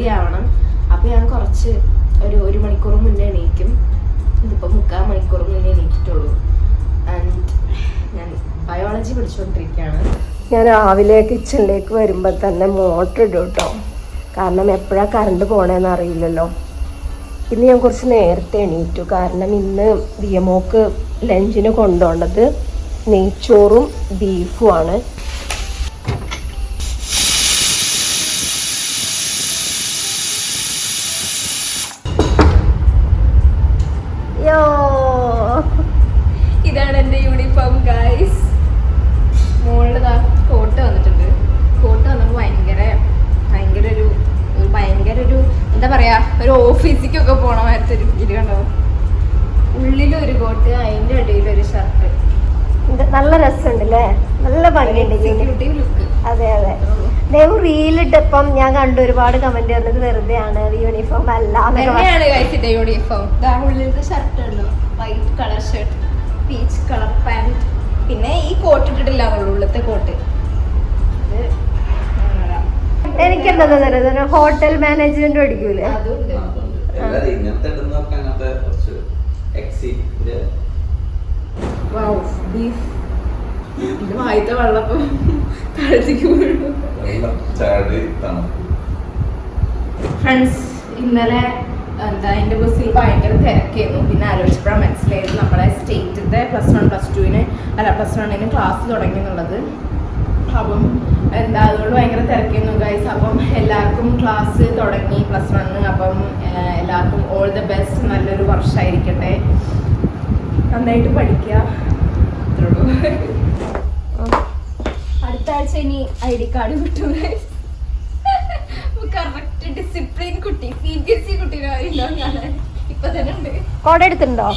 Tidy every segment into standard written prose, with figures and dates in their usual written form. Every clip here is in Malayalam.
റെഡി ആവണം. അപ്പോൾ ഞാൻ കുറച്ച് ഒരു മണിക്കൂർ മുന്നേ എണീക്കും. ഇതിപ്പോൾ 3/4 മണിക്കൂർ മുന്നേ എണീറ്റിട്ടുള്ളൂ. ആൻഡ് ഞാൻ ബയോളജി പഠിച്ചുകൊണ്ടിരിക്കുകയാണ്. ഞാൻ രാവിലെ കിച്ചണിലേക്ക് വരുമ്പോൾ തന്നെ മോട്ടർ ഇടും കേട്ടോ. കാരണം എപ്പോഴാണ് കറണ്ട് പോകണമെന്ന് അറിയില്ലല്ലോ. ഇന്ന് ഞാൻ കുറച്ച് നേരത്തെ എണീറ്റു. കാരണം ഇന്ന് ദിയമോക്ക് ലഞ്ചിന് കൊണ്ടുപോകേണ്ടത് നെയ്ച്ചോറും ബീഫുമാണ്. ഇതാണ് എൻ്റെ യൂണിഫോം ഗൈസ്. മുകളിൽ കോട്ട് വന്നിട്ടുണ്ട്. കോട്ട് വന്നപ്പോൾ ഭയങ്കര ഒരു എന്താ പറയാ, ഒരു ഓഫീസിലേക്കൊക്കെ പോണ മാരത്തെ ഒരു ഫീൽ കണ്ടോ. ഉള്ളിലൊരു കോട്ട്, അതിൻ്റെ ഇടയിലൊരു ഷർട്ട്. നല്ല രസമുണ്ട് അല്ലേ, നല്ല ഭംഗിയുണ്ട് ലുക്ക്. അതെ അതെ. ദേവ് റീലിട്ടപ്പം ഞാൻ കണ്ടു ഒരുപാട് കമന്റ് വന്നത് വെറുതെയാണ്, യൂണിഫോം അല്ല. യൂണിഫോം ഉള്ളിലത്തെ ഷർട്ട് ഉണ്ടോ, white colour shirt, peach colour pant, പിന്നെ ഈ കോട്ട് ഇട്ടിട്ടില്ല ഉള്ളത്തെ കോട്ട്. എനിക്കെന്താ പറയുന്നത്, ഹോട്ടൽ മാനേജ്മെന്റ് പഠിക്കൂലേ? വായിത്ത വെള്ളപ്പം താഴത്തേക്ക് വീഴും. ഫ്രണ്ട്സ്, ഇന്നലെ എൻ്റെ ബസ്സിൽ ഭയങ്കര തിരക്കായിരുന്നു. പിന്നെ ആലോചിച്ചപ്പോഴാണ് മനസ്സിലായത് നമ്മുടെ സ്റ്റേറ്റിൻ്റെ +1 +2 ക്ലാസ് തുടങ്ങി എന്നുള്ളത്. അപ്പം അതുകൊണ്ട് ഭയങ്കര തിരക്കായിരുന്നു ഗൈസ്. അപ്പം എല്ലാവർക്കും ക്ലാസ് തുടങ്ങി +1. അപ്പം എല്ലാവർക്കും ഓൾ ദ ബെസ്റ്റ്, നല്ലൊരു വർഷമായിരിക്കട്ടെ, നന്നായിട്ട് പഠിക്കുക. അത്രയുള്ളൂ. അടുത്ത ആഴ്ച ഇനി ID കാർഡ് കിട്ടും. കറക്റ്റ് ഡിസിപ്ലിൻ കുട്ടി, CBSE കുട്ടീനെ ഇപ്പൊ തന്നെ ഉണ്ട്. കോട എടുത്തിട്ടുണ്ടോ?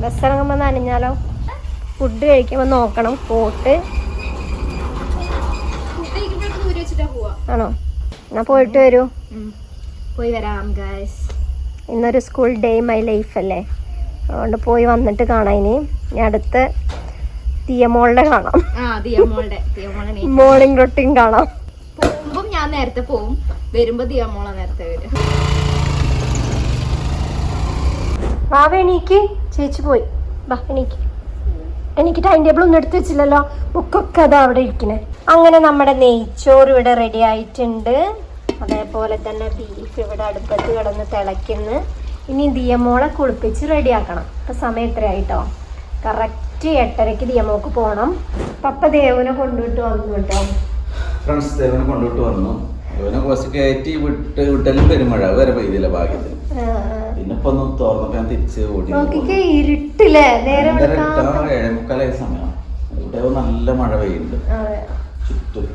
ബസ് ഇറങ്ങുമ്പോ നനഞ്ഞാലോ? ഫുഡ് കഴിക്കുമ്പോ നോക്കണം. കോട്ട് ആണോ? എന്നാ പോയിട്ട് വരൂ. പോയി വരാം ഗൈസ്. ഇന്നൊരു സ്കൂൾ ഡേ മൈ ലൈഫ് അല്ലേ, അതുകൊണ്ട് പോയി വന്നിട്ട് കാണാം. ഇനി അടുത്ത ദിയമോളുടെ കാണാം, മോർണിംഗ് റൊട്ടീൻ കാണാം. പോകുമ്പം ഞാൻ നേരത്തെ പോകും, വരുമ്പോ ദിയമോള നേരത്തെ വരും. വാവ എണീക്ക്, ചേച്ചി പോയി. വാ എണീക്ക്. എനിക്ക് ടൈം ടേബിൾ ഒന്നും എടുത്ത് വെച്ചില്ലല്ലോ, ബുക്കൊക്കെ അതാ അവിടെ ഇരിക്കണേ. അങ്ങനെ നമ്മുടെ നെയ്ച്ചോറ് ഇവിടെ റെഡി ആയിട്ടുണ്ട്. അതേപോലെ തന്നെ ബീഫ് ഇവിടെ അടുപ്പത്ത് കിടന്ന് തിളയ്ക്കുന്നു. ഇനി ദിയമോളെ കുളിപ്പിച്ച് റെഡിയാക്കണം. ഇപ്പം സമയം എത്രയായിട്ടോ? കറക്റ്റ് 8:30 ദിയമോക്ക് പോകണം. പപ്പ ദേവനെ കൊണ്ടുവിട്ട് വന്നു കേട്ടോ. ഫ്രണ്ട്സ്, ദേവനെ കൊണ്ടുവിട്ട് വന്നു. ദേവനെ കുറച്ച് കയറ്റി വിട്ടാലും പെരുമഴ വരെ പെയ്തില്ല ഭാഗ്യത്തിന്. പിന്നെ ഇപ്പൊ ഒന്ന് തുറന്നപ്പോ ഞാൻ തിരിച്ച് ഓടി. ഇരുട്ടില്ലേ, 7:45 സമയം. ഇവിടെ നല്ല മഴ പെയ്യുന്നുണ്ട് ചുറ്റും.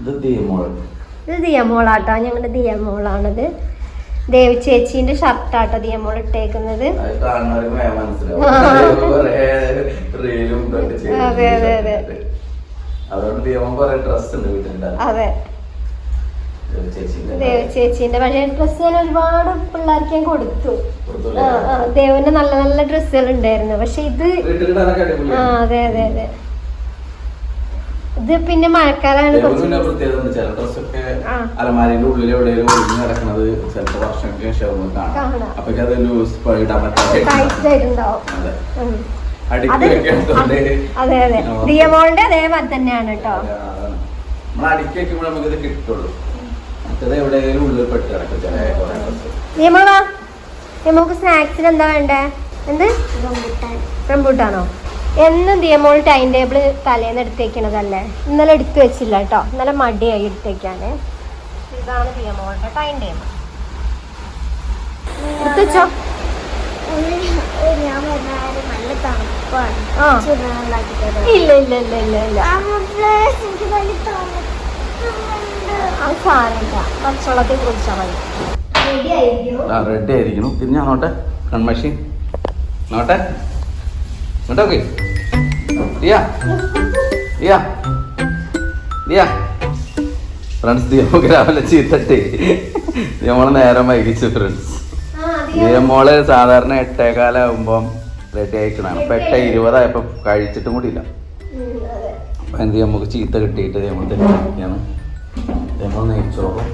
ഇത് ദിയമോളാട്ടോ, ഞങ്ങളുടെ ദിയമോളാണിത്. ദേവി ചേച്ചീന്റെ ഷർട്ടാട്ടോ ദിയമോൾ ഇട്ടേക്കുന്നത്. അതെ അതെ അതെ അതെ. ദേവി ചേച്ചീന്റെ പഴയ ഡ്രസ്സ് ഞാൻ ഒരുപാട് പിള്ളേർക്ക് ഞാൻ കൊടുത്തു. ദേവന്റെ നല്ല നല്ല ഡ്രസ്സുകൾ ഉണ്ടായിരുന്നു. പക്ഷെ ഇത് അതെ അതെ അതെ, ഇത് പിന്നെ മഴക്കാലാണ്. അലമാരിന്റെ ഉള്ളിൽ എവിടെയും ഒഴിഞ്ഞു കിടക്കുന്നത് ചിലപ്പോ വർഷങ്ങൾക്ക് ശേഷം കാണാം. അപ്പൊ അത് ലൂസ് അതെ അതെ. ദിയമോളുടെ അതേപോലെ തന്നെയാണ് കേട്ടോ. നമ്മൾ അടുക്കി വെക്കുമ്പോൾ നമുക്കിത് കിട്ടുള്ളൂ. മറ്റേത് എവിടെയെങ്കിലും ഉള്ളിൽ പെട്ട് കിടക്കും ചില ദിയമോളാ. ദിയമോൾക്ക് സ്നാക്സിന് എന്താ വേണ്ടേ? എന്ത് റംബൂട്ടാനോ? എന്നും ദിയമോൾ ടൈം ടേബിൾ തലേന്ന് എടുത്തേക്കണതല്ലേ, ഇന്നലെ എടുത്തു വെച്ചില്ല കേട്ടോ. ഇന്നലെ മടിയായി എടുത്തേക്കാന്. ഇതാണ് ദിയമോളുടെ ടൈം ടേബിൾ. എടുത്തുവെച്ചോ. ഇല്ല ഇല്ല ഇല്ല ഇല്ല ഇല്ല, അത് സാരമില്ല, പച്ചവെള്ളത്തിൽ കുറിച്ചാൽ മതി. റെഡി ആയിരിക്കുന്നു. പിന്നെ നോട്ടെ കൺമഷി നോട്ടെ നോട്ടോക്കെ. ഫ്രണ്ട്സ്, ദിയമോൾക്ക് രാവിലെ ചീത്തട്ടെ. ദിയമോളെ നേരം വൈകിച്ചു ഫ്രണ്ട്സ്. ദിയമോള് സാധാരണ 8:15 റെഡി ആയിക്കണാണ്. ഇപ്പൊ 8:20 കഴിച്ചിട്ടും കൂടി ഇല്ല. അപ്പൊ എന്ത് നമുക്ക് ചീത്ത കിട്ടിയിട്ട് നമ്മൾ തെറ്റിയാണ്. നമ്മൾ നെയ്ച്ചോറും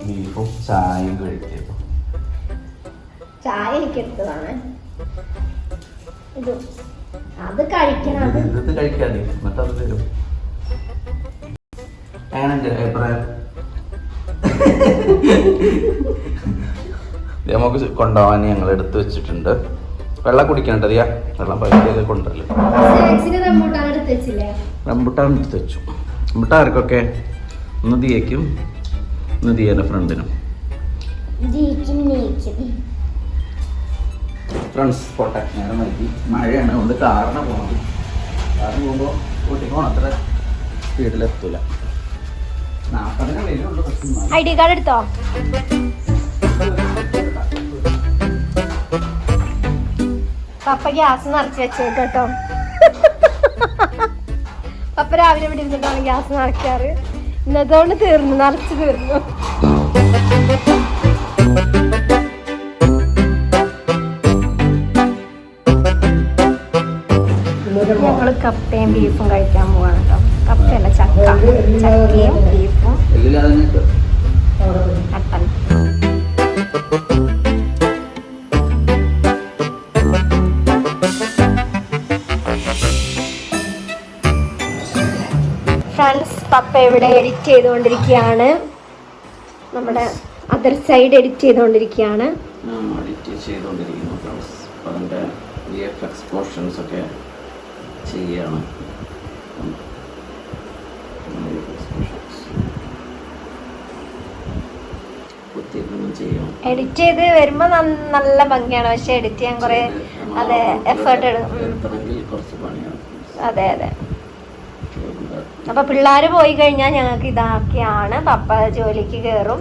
ബീഫും ചായയും കഴിക്കുന്നു. ചായ എനിക്ക് എടുത്തതാണ്. അത് കഴിക്കണം. ഇത് കഴിക്കാതെ എന്നിട്ട് അത് തരും. അങ്ങനെ അഭിപ്രായം നമുക്ക് കൊണ്ടുപോകാൻ ഞങ്ങൾ എടുത്ത് വെച്ചിട്ടുണ്ട്. വെള്ളം കുടിക്കണ്ടത് വെള്ളം പൈസയൊക്കെ കൊണ്ടുവരല്. റംബുട്ടാൻ എടുത്ത് വെച്ചു. റംബുട്ടാൻ ആർക്കൊക്കെ? ഒന്ന് ദിയയ്ക്കും ഒന്ന് ദിയയുടെ ഫ്രണ്ടിനും. ഫ്രണ്ട്സ് പോട്ടെ, നേരം വൈകി. മഴയാണ് കൊണ്ട് കാറിന് പോകണം. കാറിന് പോകുമ്പോൾ ഊട്ടിക്ക് പോകണം. അത്ര സ്പീഡിലെത്തൂല. 40 വെയിലുള്ളൂ. ID കാർഡ് എടുത്തോ? പപ്പ ഗ്യാസ് നിറച്ച് വെച്ചേട്ടോ. പപ്പ രാവിലെ ഇവിടെ ഇരുന്നിട്ടാണ് ഗ്യാസ് നിറയ്ക്കാറ്. ഇന്നതുകൊണ്ട് നിറച്ച് തീർന്നു. ഞങ്ങള് കപ്പയും ബീഫും കഴിക്കാൻ പോവാണ് കേട്ടോ. കപ്പയല്ല, ചക്കയും ബീഫും കട്ടൻ. ഫ്രണ്ട്സ്, പപ്പ ഇവിടെ എഡിറ്റ് ചെയ്തുകൊണ്ടിരിക്കുകയാണ്. നമ്മുടെ അതർ സൈഡ് എഡിറ്റ് ചെയ്തുകൊണ്ടിരിക്കുകയാണ്. അതിൻ്റെ VFX പോർഷൻസ് ഒക്കെ ചെയ്യണം. എഡിറ്റ് ചെയ്ത് വരുമ്പോ നല്ല ഭംഗിയാണ്. പക്ഷെ എഡിറ്റ് ചെയ്യാൻ കുറെ അതെ എഫേർട്ട് എടുക്കും. അതെ അതെ. അപ്പൊ പിള്ളേര് പോയി കഴിഞ്ഞാൽ ഞങ്ങൾക്ക് ഇതാക്കിയാണ്. പപ്പ ജോലിക്ക് കയറും.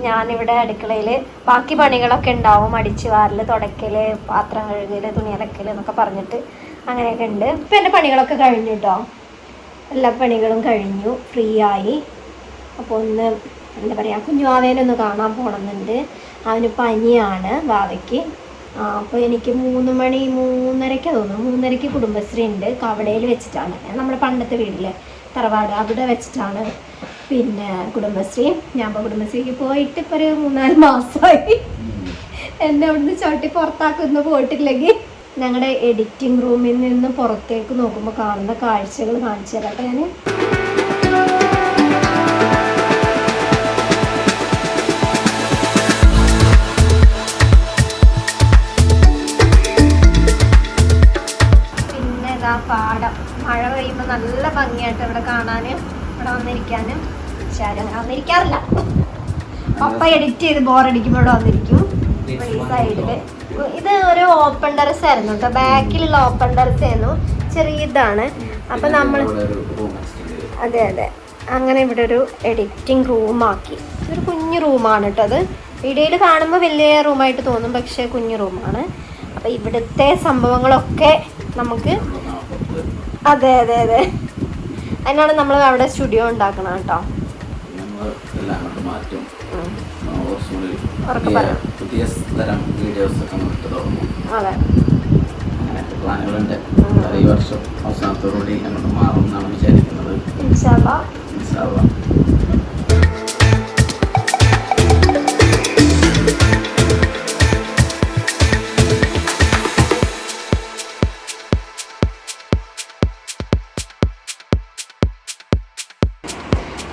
ഞാനിവിടെ അടുക്കളയില് ബാക്കി പണികളൊക്കെ ഉണ്ടാവും. അടിച്ചു വാരല്, തുടയ്ക്കല്, പാത്രം കഴുകല്, തുണി അലക്കല് എന്നൊക്കെ പറഞ്ഞിട്ട് അങ്ങനെയൊക്കെ ഉണ്ട്. ഇപ്പൊ എന്റെ പണികളൊക്കെ കഴിഞ്ഞു കേട്ടോ. എല്ലാ പണികളും കഴിഞ്ഞു, ഫ്രീ ആയി. അപ്പോൾ ഒന്ന് എന്താ പറയുക, കുഞ്ഞുവാവേനൊന്ന് കാണാൻ പോകണമെന്നുണ്ട്. അവന് പനിയാണ് വാവയ്ക്ക്. അപ്പോൾ എനിക്ക് 3 മണി 3:30 തോന്നുന്നു. 3:30 കുടുംബശ്രീ ഉണ്ട്. കവടയിൽ വെച്ചിട്ടാണ്, നമ്മുടെ പണ്ടത്തെ വീട്ടിലെ തറവാട് അവിടെ വെച്ചിട്ടാണ് പിന്നെ കുടുംബശ്രീ. ഞാൻ ഇപ്പോൾ കുടുംബശ്രീക്ക് പോയിട്ട് ഇപ്പോൾ ഒരു 3-4 മാസമായി. എന്നെ അവിടുന്ന് ചവിട്ടി പുറത്താക്കുന്നു പോയിട്ടില്ലെങ്കിൽ. ഞങ്ങളുടെ എഡിറ്റിംഗ് റൂമിൽ നിന്ന് പുറത്തേക്ക് നോക്കുമ്പോൾ കാണുന്ന കാഴ്ചകൾ കാണിച്ചു തരാം ഞാൻ. പാടം മഴ പെയ്യുമ്പോൾ നല്ല ഭംഗിയായിട്ട് ഇവിടെ കാണാനും ഇവിടെ വന്നിരിക്കാനും. പക്ഷെ ആരും അങ്ങനെ വന്നിരിക്കാറില്ല. പപ്പ എഡിറ്റ് ചെയ്ത് ബോറടിക്കുമ്പോൾ ഇവിടെ വന്നിരിക്കും. ഈ സൈഡില് ഇത് ഒരു ഓപ്പൺ ടെറസ് ആയിരുന്നു കേട്ടോ. ബാക്കിലുള്ള ഓപ്പൺ ടെറസ് ആയിരുന്നു, ചെറിയതാണ്. അപ്പൊ നമ്മൾ അതെ അതെ അങ്ങനെ ഇവിടെ ഒരു എഡിറ്റിംഗ് റൂമാക്കി. ഒരു കുഞ്ഞു റൂമാണ് കേട്ടോ അത്. വീഡിയോയിൽ കാണുമ്പോൾ വലിയ റൂമായിട്ട് തോന്നും, പക്ഷെ കുഞ്ഞു റൂമാണ്. അപ്പൊ ഇവിടുത്തെ സംഭവങ്ങളൊക്കെ നമുക്ക് അതെ അതെ അതെ അതിനാണ് നമ്മൾ അവിടെ സ്റ്റുഡിയോ ഉണ്ടാക്കണം കേട്ടോ. അതെ പ്ലാനുകളുണ്ട്. ഈ വർഷം അവസാനത്തോടുകൂടി അങ്ങോട്ട് മാറും എന്നാണ് വിചാരിക്കുന്നത്. ഇൻഷാ അല്ലാഹ്.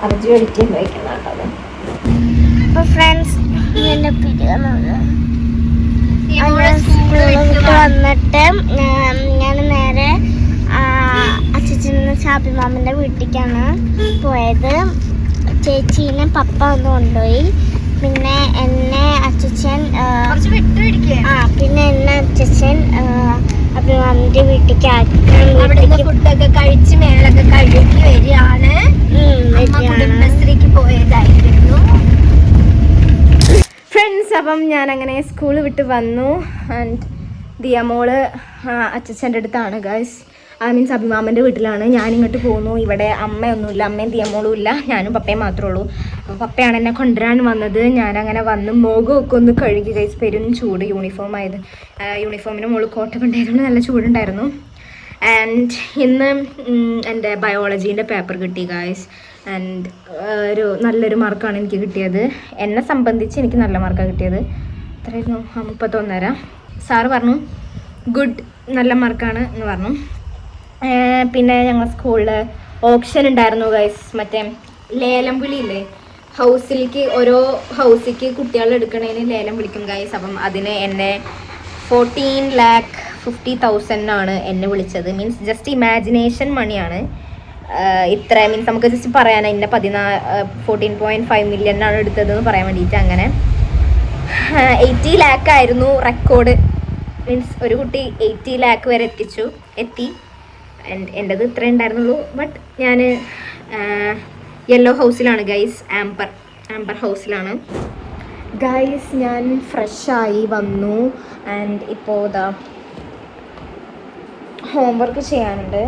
അർജു എഡിറ്റ് ചെയ്ത് വയ്ക്കണം കേട്ടോ. അപ്പോൾ ഫ്രണ്ട്സ്, എൻ്റെ സ്കൂളിൽ വിട്ട് വന്നിട്ട് ഞാൻ നേരെ അച്ഛൻ ഷാബിമാമൻ്റെ വീട്ടിലേക്കാണ് പോയത്. ചേച്ചീനെ പപ്പ ഒന്ന് കൊണ്ടുപോയി. പിന്നെ എന്നെ അച്ഛൻ പിന്നെ എന്നെ അച്ഛൻ അഭിമാമൻ്റെ വീട്ടിലേക്ക് ആക്കി ഫുഡൊക്കെ കഴിച്ച് മേലൊക്കെ കഴുകി വരികയാണ്. കുടുംബശ്രീക്ക് പോയതായിരുന്നു ഫ്രണ്ട്സ്. അപ്പം ഞാൻ അങ്ങനെ സ്കൂൾ വിട്ട് വന്നു. ആൻഡ് ദിയമോള് അച്ഛൻ്റെ അടുത്താണ് ഗൈസ്. മീൻസ് അഭിമാമൻ്റെ വീട്ടിലാണ്. ഞാനിങ്ങോട്ട് പോന്നു. ഇവിടെ അമ്മയൊന്നുമില്ല, അമ്മയും ദിയമോളും ഇല്ല, ഞാനും പപ്പയും മാത്രമേ ഉള്ളൂ. അപ്പോൾ പപ്പയാണ് എന്നെ കൊണ്ടുവരാൻ വന്നത്. ഞാനങ്ങനെ വന്ന് മുഖമൊക്കെ ഒന്ന് കഴുകി ഗൈസ്. പെരും ചൂട്, യൂണിഫോമിന് മുകളിൽ കോട്ട കൊണ്ടായതുകൊണ്ട് നല്ല ചൂടുണ്ടായിരുന്നു. ആൻഡ് ഇന്ന് എൻ്റെ ബയോളജീൻ്റെ പേപ്പർ കിട്ടി ഗായ്സ്. ആൻഡ് നല്ലൊരു മാർക്കാണ് എനിക്ക് കിട്ടിയത്. എന്നെ സംബന്ധിച്ച് എനിക്ക് നല്ല മാർക്കാണ് കിട്ടിയത്. എത്രയായിരുന്നു? 31.5. സാറ് പറഞ്ഞു ഗുഡ്, നല്ല മാർക്കാണ് എന്ന് പറഞ്ഞു. പിന്നെ ഞങ്ങൾ സ്കൂളിൽ ഓപ്ഷൻ ഉണ്ടായിരുന്നു ഗൈസ്, മറ്റേ ലേലം വിളിയില്ലേ, ഹൗസിലേക്ക് ഓരോ ഹൗസിലേക്ക് കുട്ടികൾ എടുക്കണതിന് ലേലം വിളിക്കും ഗൈസ്. അപ്പം അതിന് എന്നെ 14,50,000 എന്നെ വിളിച്ചത്. മീൻസ് ജസ്റ്റ് ഇമാജിനേഷൻ മണിയാണ്. ഇത്ര മീൻസ് നമുക്ക് ജസ്റ്റ് പറയാൻ ഇന്ന 14.5 million എടുത്തതെന്ന് പറയാൻ വേണ്ടിയിട്ട്. അങ്ങനെ 80 lakh ആയിരുന്നു റെക്കോർഡ്. മീൻസ് ഒരു കുട്ടി 80 lakh വരെ എത്തി. ആൻഡ് എൻ്റെത് ഇത്രേ ഉണ്ടായിരുന്നുള്ളൂ. ബട്ട് ഞാൻ യെല്ലോ ഹൗസിലാണ് ഗൈസ്, ആംബർ ഹൗസിലാണ് ഗൈസ്. ഞാൻ ഫ്രഷായി വന്നു. ആൻഡ് ഇപ്പോൾ ഇതാ ഹോംവർക്ക് ചെയ്യാനുണ്ട്.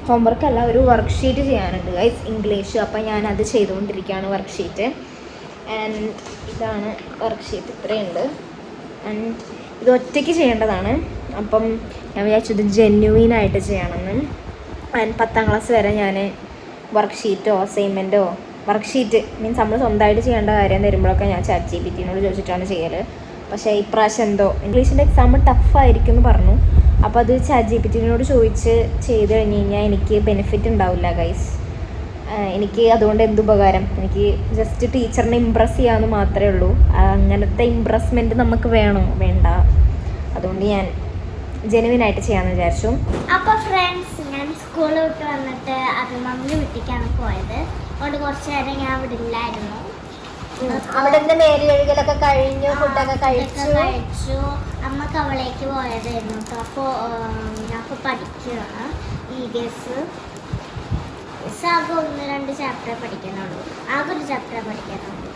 ഹോംവർക്കല്ല, ഒരു വർക്ക്ഷീറ്റ് ചെയ്യാനുണ്ട് ഗൈസ്, ഇംഗ്ലീഷ്. അപ്പം ഞാനത് ചെയ്തുകൊണ്ടിരിക്കുകയാണ് വർക്ക്ഷീറ്റ്. ആൻഡ് ഇതാണ് വർക്ക്ഷീറ്റ്, ഇത്രയുണ്ട്. ആൻഡ് ഇത് ഒറ്റയ്ക്ക് ചെയ്യേണ്ടതാണ്. അപ്പം ഞാൻ വിചാരിച്ചത് ജെന്യുവീനായിട്ട് ചെയ്യണമെന്ന്. ആൻഡ് 10ാം ക്ലാസ് വരെ ഞാൻ വർക്ക്ഷീറ്റോ അസൈൻമെൻറ്റോ, വർക്ക്ഷീറ്റ് മീൻസ് നമ്മൾ സ്വന്തമായിട്ട് ചെയ്യേണ്ട കാര്യം വരുമ്പോഴൊക്കെ ഞാൻ ChatGPT-നോട് ചോദിച്ചിട്ടാണ് ചെയ്യൽ. പക്ഷേ ഇപ്രാവശ്യം എന്തോ ഇംഗ്ലീഷിൻ്റെ എക്സാം ടഫായിരിക്കും എന്ന് പറഞ്ഞു. അപ്പോൾ അത് ChatGPT-നോട് ചോദിച്ച് ചെയ്ത് കഴിഞ്ഞ് കഴിഞ്ഞാൽ എനിക്ക് ബെനിഫിറ്റ് ഉണ്ടാവില്ല ഗൈസ്. എനിക്ക് അതുകൊണ്ട് എന്തുപകാരം? എനിക്ക് ജസ്റ്റ് ടീച്ചറിനെ ഇമ്പ്രസ് ചെയ്യാമെന്ന് മാത്രമേ ഉള്ളൂ. അങ്ങനത്തെ ഇമ്പ്രസ്മെൻറ്റ് നമുക്ക് വേണോ? വേണ്ട. അതുകൊണ്ട് ഞാൻ ജെനുവിനായിട്ട് ചെയ്യാമെന്ന് വിചാരിച്ചു. അപ്പോൾ ഫ്രണ്ട്സ്, ഞാൻ സ്കൂൾ വിട്ട് വന്നിട്ട് അഭിമാമിൻ്റെ വീട്ടിലേക്കാണ് പോയത്. അതുകൊണ്ട് കുറച്ച് നേരം ഞാൻ അവിടെ ഇല്ലായിരുന്നു. അവിടെ നിന്ന് മേല് കഴുകലൊക്കെ കഴിഞ്ഞു, ഫുഡൊക്കെ കഴിച്ചു. അമ്മ കവളേക്ക് പോയതായിരുന്നു കേട്ടോ. അപ്പോൾ ഞാനിപ്പോൾ പഠിക്കുകയാണ് EVS. ആകെ 1-2 ചാപ്റ്റർ പഠിക്കാനുള്ളൂ. ആകെ ഒരു ചാപ്റ്റർ പഠിക്കാനുള്ളൂ.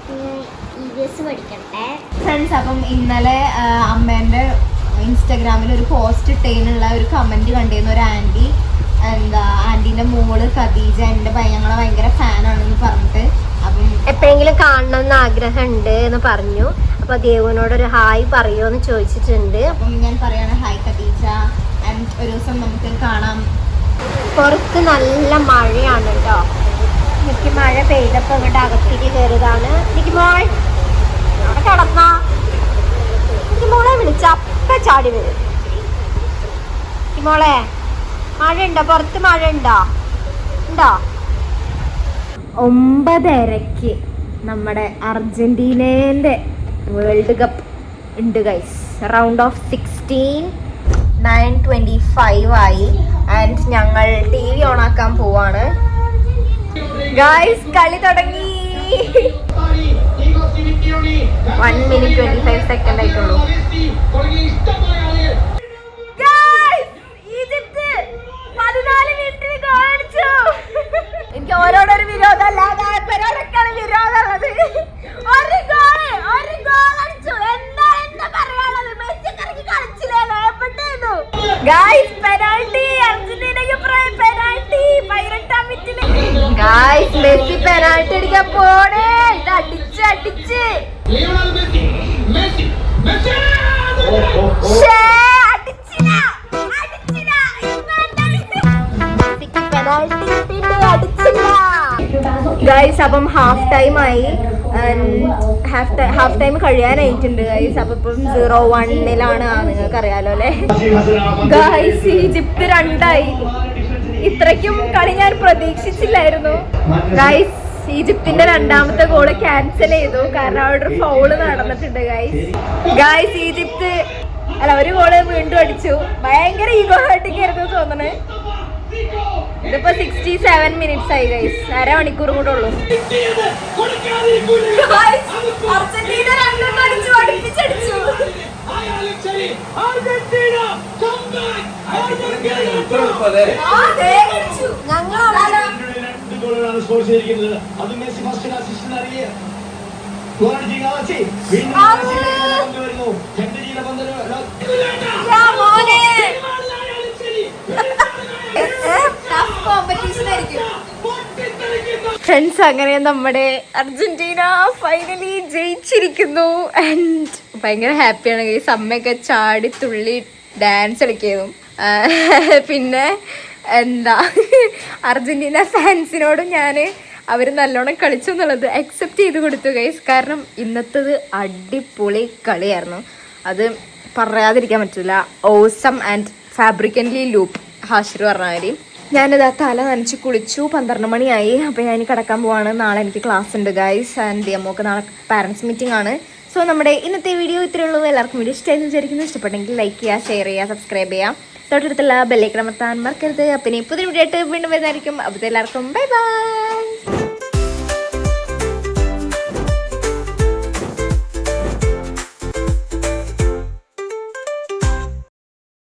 പിന്നെ EVS പഠിക്കട്ടെ ഫ്രണ്ട്സ്. അപ്പം ഇന്നലെ അമ്മേൻ്റെ ഇൻസ്റ്റാഗ്രാമിൽ ഒരു പോസ്റ്റ് ഇട്ടതിനുള്ള ഒരു കമൻറ്റ് കണ്ടിരുന്നു. ഒരു ആൻറ്റി, ആൻറ്റീൻ്റെ മോള് ഖദീജ ഞങ്ങളെ ഭയങ്കര ഫാനാണെന്ന് പറഞ്ഞിട്ട്. അപ്പം എപ്പോഴെങ്കിലും കാണണമെന്ന് ആഗ്രഹമുണ്ട് എന്ന് പറഞ്ഞു. അപ്പോൾ ദേവുവിനോടൊരു ഹായ് പറയുമോ എന്ന് ചോദിച്ചിട്ടുണ്ട്. അപ്പം ഞാൻ പറയാണ് ഹായ് ഖദീജ, ആൻഡ് ഒരു ദിവസം നമുക്ക് കാണാം. പുറത്ത് നല്ല മഴയാണ് കേട്ടോ. എനിക്ക് മഴ പെയ്തപ്പോൾ ഇങ്ങോട്ട് അകത്തേക്ക് കയറിയതാണ്. എനിക്ക് മോൾ അവിടെ കിടന്ന എനിക്ക് മോളെ വിളിച്ച അപ്പം ചാടി വരും. മോളെ മഴ ഉണ്ടോ? പുറത്ത് മഴ ഉണ്ടോ? 9:30 നമ്മുടെ അർജന്റീനേൻ്റെ വേൾഡ് കപ്പ് ഉണ്ട് ഗൈസ്. റൗണ്ട് ഓഫ് 16 9:25 ആയി. ആൻഡ് ഞങ്ങൾ TV ഓണാക്കാൻ പോവാണ് ഗൈസ്. കളി തുടങ്ങി. 1 minute 25 second ആയിട്ടുള്ളൂ. എനിക്ക് ഓരോടൊരു വിരോധമല്ല, ഗായപ്പരോടൊക്കെയാണ് വിരോധമുള്ളത്. ഒരു ഗോൾ അടിച്ചു. എന്താ പറയാനുള്ളത്? മെസ്സി കറങ്ങി കളിച്ചില്ലേ? ഭയപ്പെട്ടു ഗായ്സ്. പെനാൽറ്റി അർജന്റീനയ്ക്ക് പെനാൽറ്റി 18ാം മിനിറ്റില് ഗായ്സ്. മെസ്സി പെനാൽറ്റി അടിക്കാൻ പോണേ. ഇത് അടിച്ച് ഗൈസ്. അപ്പം ഹാഫ് ടൈം ആയി. ഹാഫ് ടൈം കഴിയാനായിട്ടുണ്ട് ഗൈസ്. അപ്പം ഇപ്പം 0-1 നിങ്ങൾക്ക് അറിയാലോ അല്ലേ ഗൈസ്. ഈജിപ്ത് 2 ഇത്രയ്ക്കും കളി ഞാൻ പ്രതീക്ഷിച്ചില്ലായിരുന്നു ഗൈസ്. ഈജിപ്തിന്റെ 2ാമത്തെ ഗോള് ക്യാൻസൽ ചെയ്തു കാരണം അവിടെ ഒരു ഫൗള് നടന്നിട്ടുണ്ട് ഗൈസ്. ഈജിപ്ത് ഒരു ഗോള് വീണ്ടും അടിച്ചു. ഭയങ്കര ഈഗോ ഹേർട്ടിംഗ് ആയിരുന്നു തോന്നണേ. ഇതിപ്പോ 67 minutes ആയി ഗൈസ്. 1/2 മണിക്കൂർ കൂടെ ഉള്ളൂ. ഫ്രണ്ട്സ്, അങ്ങനെ നമ്മുടെ അർജന്റീന ഫൈനലി ജയിച്ചിരിക്കുന്നു. ആൻഡ് ഭയങ്കര ഹാപ്പിയാണ് ഗൈസ്. അമ്മയൊക്കെ ചാടി തുള്ളി ഡാൻസ് കളിക്കുന്നു. പിന്നെ എന്താ അർജൻറ്റീന ഫാൻസിനോടും ഞാൻ അവർ നല്ലോണം കളിച്ചു എന്നുള്ളത് അക്സെപ്റ്റ് ചെയ്ത് കൊടുത്തു ഗൈസ്. കാരണം ഇന്നത്തത് അടിപൊളി കളിയായിരുന്നു, അത് പറയാതിരിക്കാൻ പറ്റില്ല. ഓസം ആൻഡ് ഫാബ്രിക്കൻലി ലൂപ്പ് ഹാഷിർ പറഞ്ഞ കാര്യം. ഞാനിത് ആ തല നനച്ച് കുളിച്ചു, 12 മണിയായി. അപ്പോൾ ഞാൻ കിടക്കാൻ പോവാണ്. നാളെ എനിക്ക് ക്ലാസ് ഉണ്ട് ഗൈസ് ആൻഡ് അമ്മക്ക് നാളെ പാരൻസ് മീറ്റിംഗ് ആണ്. സോ നമ്മുടെ ഇന്നത്തെ വീഡിയോ ഇത്രയേ ഉള്ളൂ. എല്ലാവർക്കും വീഡിയോ ഇഷ്ടമായെന്ന് വിചാരിക്കുന്നു. ഇഷ്ടപ്പെട്ടെങ്കിൽ ലൈക്ക് ചെയ്യുക, ഷെയർ ചെയ്യുക, സബ്സ്ക്രൈബ് ചെയ്യുക, തൊട്ടടുത്തുള്ള ബെല്ലൈക്കൺ അമർത്താൻ മറക്കരുത്. അപ്പം ഇനി പുതിയ വീഡിയോ ആയിട്ട് വീണ്ടും വരുന്നതായിരിക്കും. അപ്പോൾ എല്ലാവർക്കും ബൈ ബൈ.